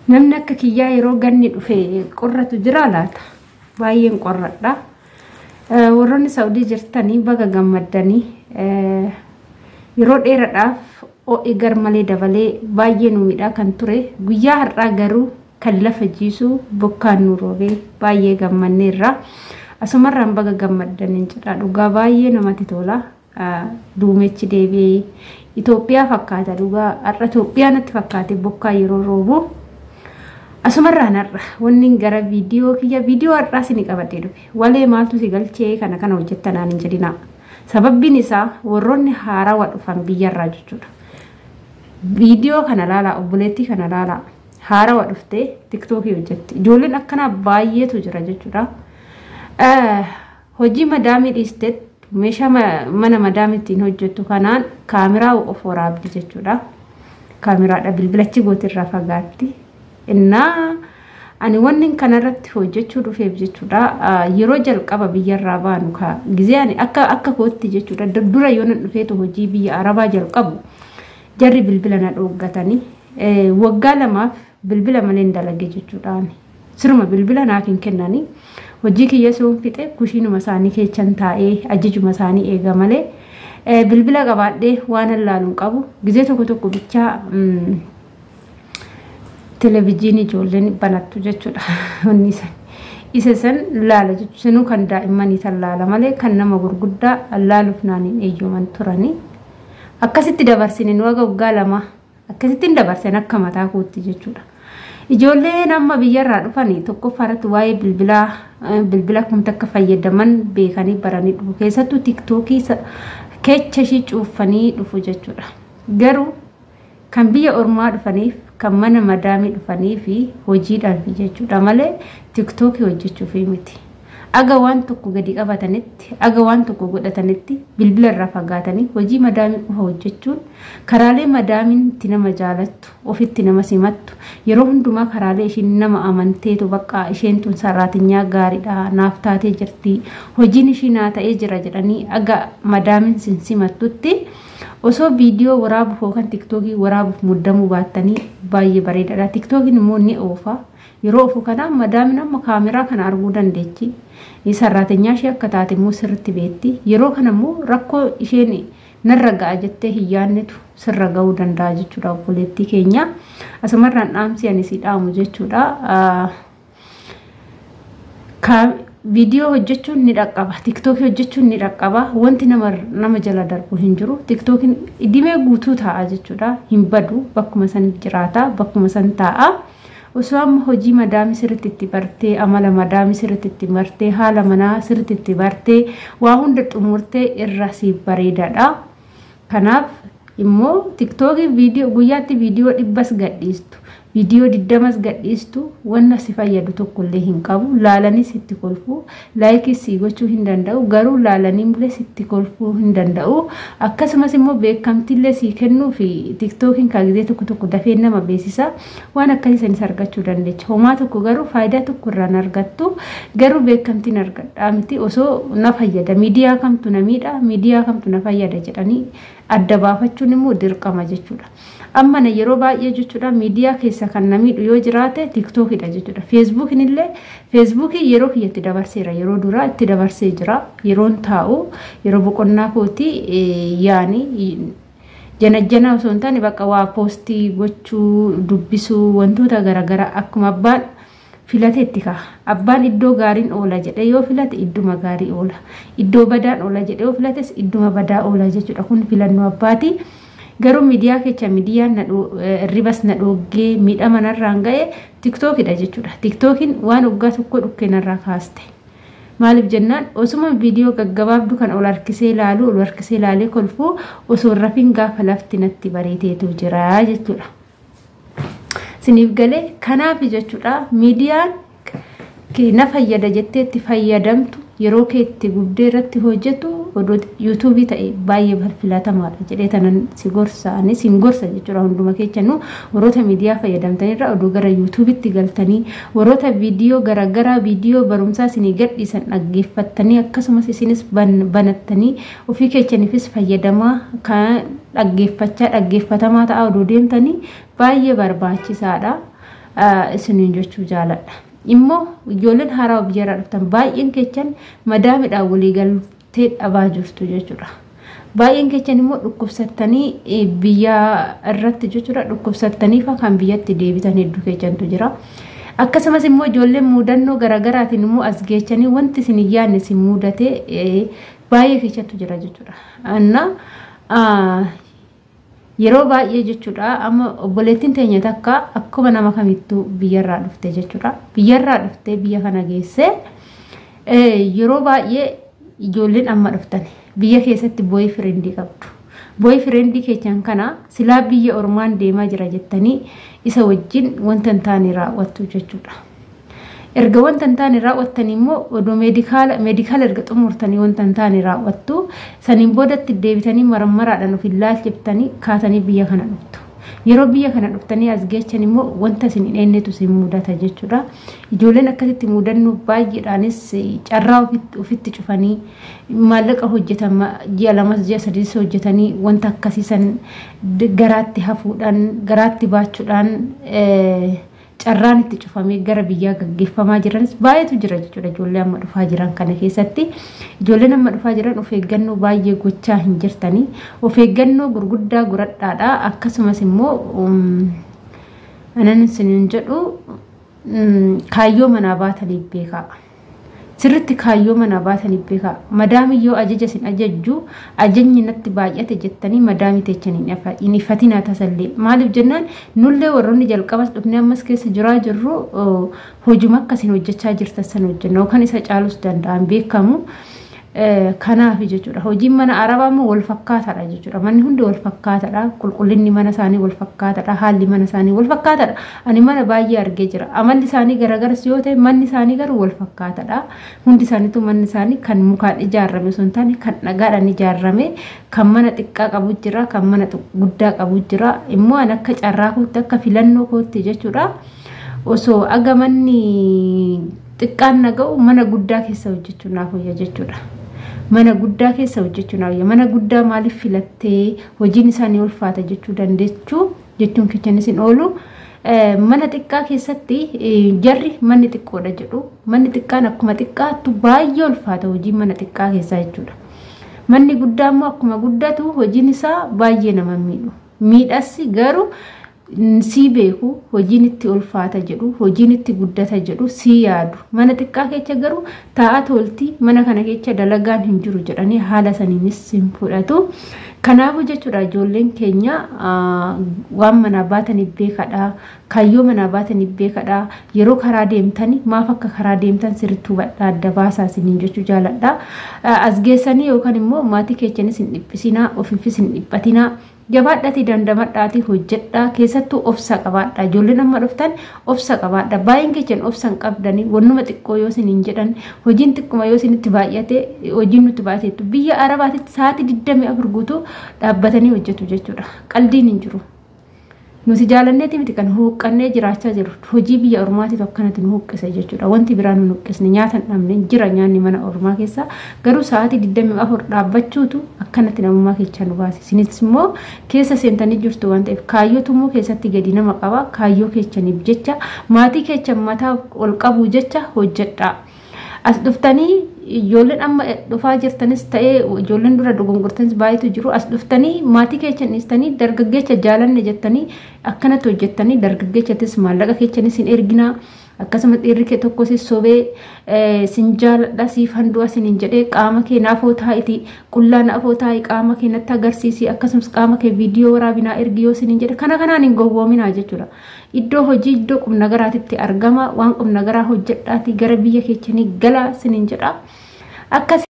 namni akka kiyyaa yeroo ganni dhufe qorratu jira laata baay'een qorradha warroonni Saawudii jirtanii baga gammaddanii yeroo dheeraadhaaf egar malee dabalee baay'ee nuumidha kan ture guyyaa har'aa garuu kan lafa jiisu bokkaan nu roobee baay'ee gammanneerra asumarraan baga gammaddanii jedha dhugaa baay'ee namatti tola duumechi deebi'ee Itoophiyaa fakkaata dhugaa har'a Itoophiyaanatti fakkaate bokkaa yeroo roobu asumarraan har'a wanni gara viidiyoo har'aa sini qabadee dhufe walee maaltu si galchee kana hojjettanaan hin jedhina sababbiin isaa warroonni haarawaa dhufan biyyarraa jechuudha viidiyoo kana laala obboleettii kana laala haarawaa dhuftee TikTokii hojjette ijoolleen akkanaa baay'eetu jira jechuudha hojii madaamii dhiisteet meeshaa mana madaamittiin hojjettu kanaan kaameraa of waraabdi jechuudha kaameraadha bilbilachi gootirraa fagaatti innaa ani wanni kanarratti hojjechuu dhufeef jechuudha yeroo jalqaba biyyarraa baanu ka gizee ani akka kootti jechuudha dura yoo nan dhufeetu hojii biyya arabaa jalqabu jarri bilbila na dhooggatanii waggaa lamaaf bilbila malee dalage jechuudha sirma bilbila naaf hin kennanii hojii kiyya soon fixe kushiinuma isaanii keechan taa'ee ajajuma isaanii eega malee bilbila qabaadhee waan allaaluun qabu gizee tokko bichaa televiziyoonii ijoolleen banattu jechuudha wanni isa san laala jechuun kan daa'immanii san laala malee kan nama gurguddaa allaaluuf naaniin eeyyooman turanii akkasitti dabarsine waggaa lama akkasitti dabarsen akka mataa kootti jechuudha ijoolleen amma biyyarraa dhufanii tokkoffaarratti waa'ee bilbila kumta akka fayyadaman beekanii baranii dhufu keessattuu TikTokii keecha ishii cuuffanii dhufu jechuudha garuu kan biyya ormaa dhufaniif kan mana madaamii dhufanii fi hojiidhaan jechuudha malee TikTokii hojjechuuf miti aga waan tokko gadi qabatanitti aga waan tokko godhatanitti bilbila irraa fagaatanii hojii madaamii qofa hojjechuun karaalee madaamiin itti nama jaalattu ofitti nama simattu yeroo hundumaa karaalee ishiin nama amanteetu bakka isheen tun saraatinyaa gaariidha naaf taatee jirti hojiin ishii naa ta'ee jira jedhanii aga madaamiin simattutti osoo viidiyoo waraabuuf yookaan TikTokii waraabuuf muddamuu baattanii baay'ee bareedaadha TikTokiin immoo ni oofa yeroo ofu kana madaamiin amma kaameraa kana arguu dandeechi saraatinyaa ishee akka taate immoo sirriitti beetti yeroo kana immoo rakkoo isheen narra ga'a jettee hiyyaannetu sirra ga'uu danda'a jechuudha obboleettii keenya asumarraan dhaamsi ani si dhaamu jechuudha viidiyoo hojjechuun ni dhaqqaba TikTokii hojjechuun ni dhaqqaba wanti nama jala darbu hin jiru TikTokiin dhimee guutuu ta'a jechuudha hin badu bakkuma san jiraata bakkuma san ta'a osoo amma hojii madaamii sirriitti itti bartee amala madaamii sirriitti itti bartee haala manaa sirriitti itti bartee waa hunda xumurtee irra siif bareedaadha kanaaf immoo TikTokii viidiyoo guyyaatti viidiyoo 100 gadhiistu viidiyoo 20 gadhiistu wanna si fayyadu tokkollee hin qabu laalanii sitti kolfuu laayikii si gochuu hin danda'u garuu laalanii illee sitti kolfuu hin danda'u akkasumas immoo beekamtillee si kennuu fi TikTokiin kaagizee tokko dafee nama beeksisa waan akkasii sanis argachuu dandeecha homaa tokko garuu faayidaa tokko irraan argattu garuu beekamtiin argadhaa miti osoo na fayyada miidiyaa kamtu na miidha miidiyaa kamtu na fayyada jedhanii adda baafachuun immoo dirqama jechuudha amma na yeroo baay'ee jechuudha miidiyaa keessa kan namiidhu yoo jiraate TikTokidha jechuudha Facebook yeroo kiyyatti dabarseera yeroo dura itti dabarsee jira yeroon taa'u yeroo boqonnaa kooti yaani janajjana osoo hin taane bakka waa poostii gochuu dubbisuu wantoota garagara akkuma abbaan filateetti ka abbaan iddoo gaariin oola jedhe yoo filate idduma gaarii oola iddoo badaan oola jedhe yoo filates idduma badaa oola jechuudha kun filannoo abbaati garuu miidiyaa kecha miidiyaan ribas na dhoggee miidhama narraan ga'e TikTokidha jechuudha TikTokiin waan waggaa tokko dhukkee narraa kaaste maaliif jennaan osuma viidiyoo gaggabaabdu kan ol harkisee ilaalee kolfuu osoo rafiin gaafa lafti natti bareeteetu jira jechuudha siniif galee kanaaf jechuudha miidiyaan na fayyada jetteetti fayyadamtu yeroo keetti gubdee irratti hojjetu odoo YouTube ta'e baay'ee balfilatamaadha jedhee tanan si gorsaanis hin gorsa jechuudha hunduma keechanu warroota miidiyaa fayyadamtanirra odoo gara YouTubetti galtanii warroota viidiyoo garagaraa viidiyoo barumsaa isinii gadhiisan dhaggeeffattanii akkasumas isinis banattanii ofii keechaniifis fayyadamaa kan dhaggeeffatamaa ta'a odoo deemtanii baay'ee barbaachisaadha isiniin jechuu jaaladha. Immoo ijoolleen haaraa biyya dhuftan baay'een keessan madaamidhaan walii galtee dhabaa jirtu jechuudha. Baay'een keessan immoo dhukkubsattanii biyya irratti jechuudha dhukkubsattanii fa kan biyyatti deebitan hedduu keessantu jira. Akkasumas immoo ijoolleen mudannoo garaagaraatiin immoo as geechanii wanti isin yaadne isin mudate baay'ee keessattu jira jechuudha. Yeroo baay'ee jechuudha amma obboleettiin teenya takka akkuma nama kamittuu biyyarraa dhufte jechuudha. Biyyarraa dhufte biyya kana geesse yeroo baay'ee ijoolleen amma dhuftan biyya keessatti boyfriend qabdu. Boyfriend keessan kana silaa biyya ormaan deemaa jira jettanii isa wajjin wanta hin taane raawwattu jechuudha. Erga wanta hin taane raawwattan immoo odoo meedikaala erga xumurtanii wanta hin taane raawwattu saniin boodatti deebitanii marammaraadhaan of ilaalchiftanii kaatanii biyya kana dhuftu. Yeroo biyya kana dhuftanii as geechan immoo wanta isin hin eennetu isin mudata jechuudha. Ijoolleen akkasitti mudannoo baay'eedhaanis carraa ofitti cufanii maallaqa hojjetan ji'a lamas ji'a sadiis hojjetanii wanta akkasiisan garaatti hafuudhaan garaatti baachuudhaan carraan itti cufamee gara biyyaa gaggeeffamaa jiranis baay'eetu jira jechuudha. Ijoollee amma dhufaa jiran kana keessatti ijoolleen amma dhufaa jiran of eeggannoo baay'ee gochaa hin jirtanii of eeggannoo gurguddaa godhadhaadha. Akkasumas immoo anan isiniin jedhu kaayyoo manaa baatanii beekaa. Sirriitti kaayyoo manaa baatanii beekaa. Madaami yoo ajaja isin ajajju ajajni natti baay'ate jettanii madaami teechanii hin ifatinaa tasallee. Maaliif jennaan nullee warroonni jalqabas dhufnee ammas keessa jiraa jirru hojuma akkasiin hojjechaa jirtan sana hojjenna yookaan isa caalus danda'an beekamu. Kanaaf jechuudha. Hojiin mana Arabaa immoo wal fakkaataadha jechuudha. Manni hundi wal fakkaataadha. Qulqullinni mana isaanii wal fakkaataadha. Haalli mana isaanii wal fakkaataadha. Ani mana baay'ee argee jira. Amalli isaanii garagaras yoo ta'e manni isaanii garuu wal fakkaataadha. Hundi isaaniitu manni isaanii kan mukaan ijaarame osoo hin taane kan dhagaadhaan ijaarame kan mana xiqqaa qabu jira kan mana guddaa qabu jira. Immoo an akka carraa kootti akka filannoo kootti jechuudha. Osoo aga manni xiqqaan naga'u mana guddaa keessa hojjechuu naaf wayya jechuudha. Mana guddaa keessa hojjechuu naaf wayya. Mana guddaa maaliif filattee hojiin isaanii ulfaata jechuu dandeechuu jechuun keessanis hin oolu. Mana xiqqaa keessatti jarri manni xiqqoodha jedhu. Manni xiqqaan akkuma xiqqaattu baay'ee ulfaata hojiin mana xiqqaa keessaa jechuudha. Manni guddaa immoo akkuma guddatu hojiin isaa baay'ee nama miidhu. Miidhas garuu si beeku hojiin itti ulfaata jedhu hojiin itti guddata jedhu si yaadu. Mana xiqqaa keessa garuu taa'aa tolti mana kana keessa dalagaan hin jiru jedhanii haala saniinis hin fudhatu. Kanaafuu jechuudha ijoolleen keenya waan manaa baatanii beekadha. Kaayyoo manaa baatanii beekadha. Yeroo karaa deemtanii maaf akka karaa deemtan sirriitti hubadhaa adda baasaa isiniin jechuu jaaladha. As geessanii yookaan immoo maatii keessanis hin dhiphisinaa ofiifis hin dhiphatinaa. Jabaadhaati dandamadhaati hojjedhaa keessattuu obsa qabaadha. Ijoolleen amma dhuftan obsa qabaadha. Baay'een keessan obsa hin qabdanii wannuma xiqqoo yoo isin hin jedhan hojiin xiqquma yoo isinitti baay'ate hojiin nutti baay'ateettu biyya Arabaatitti sa'aatii 24 guutuu dhaabbatanii hojjetu jechuudha. Qaldiin hin jiru. Nuti jaalanneeti miti kan huqqannee jiraachaa jiru. Hojii biyya ormaatiif akkanatti nu huqqisa jechuudha. Wanti biraan nu huqqisne nyaata hin dhabne jira nyaanni mana ormaa keessa garuu sa'aatii 24 dhaabbachuutu akkanatti namummaa keessa nu baase. Isinis immoo keessa seentanii jirtu waan ta'eef kaayyootu immoo keessatti gadi nama qaba. Kaayyoo keessaniif jecha maatii keessan mataa ol qabu jecha hojjedhaa. As dhuftanii ijoolleen amma dhufaa jirtanis ta'ee ijoolleen dura dogongortanis baay'eetu jiru. As dhuftanii maatii keessan dhiistanii dargaggeessa jaalanne jettanii akkanatti hojjettanii dargaggeessattis maallaqa keessanis hin erginaa. Akkasumas dhiirri kee tokko si sobee sin jaaladha siif handuu asin hin jedhee qaama kee naafoo taa'iti qullaa naafoo taa'ii qaama kee natti agarsiisi akkasumas qaama kee viidiyoo waraabinaa ergi yoo sin hin jedhe kana kanaan hin gowwoominaa jechuudha. Iddoo hojii iddoo qubna garaatitti argama waan qubna garaa hojjedhaati gara biyya keessanii galaa sin hin jedha. Akkas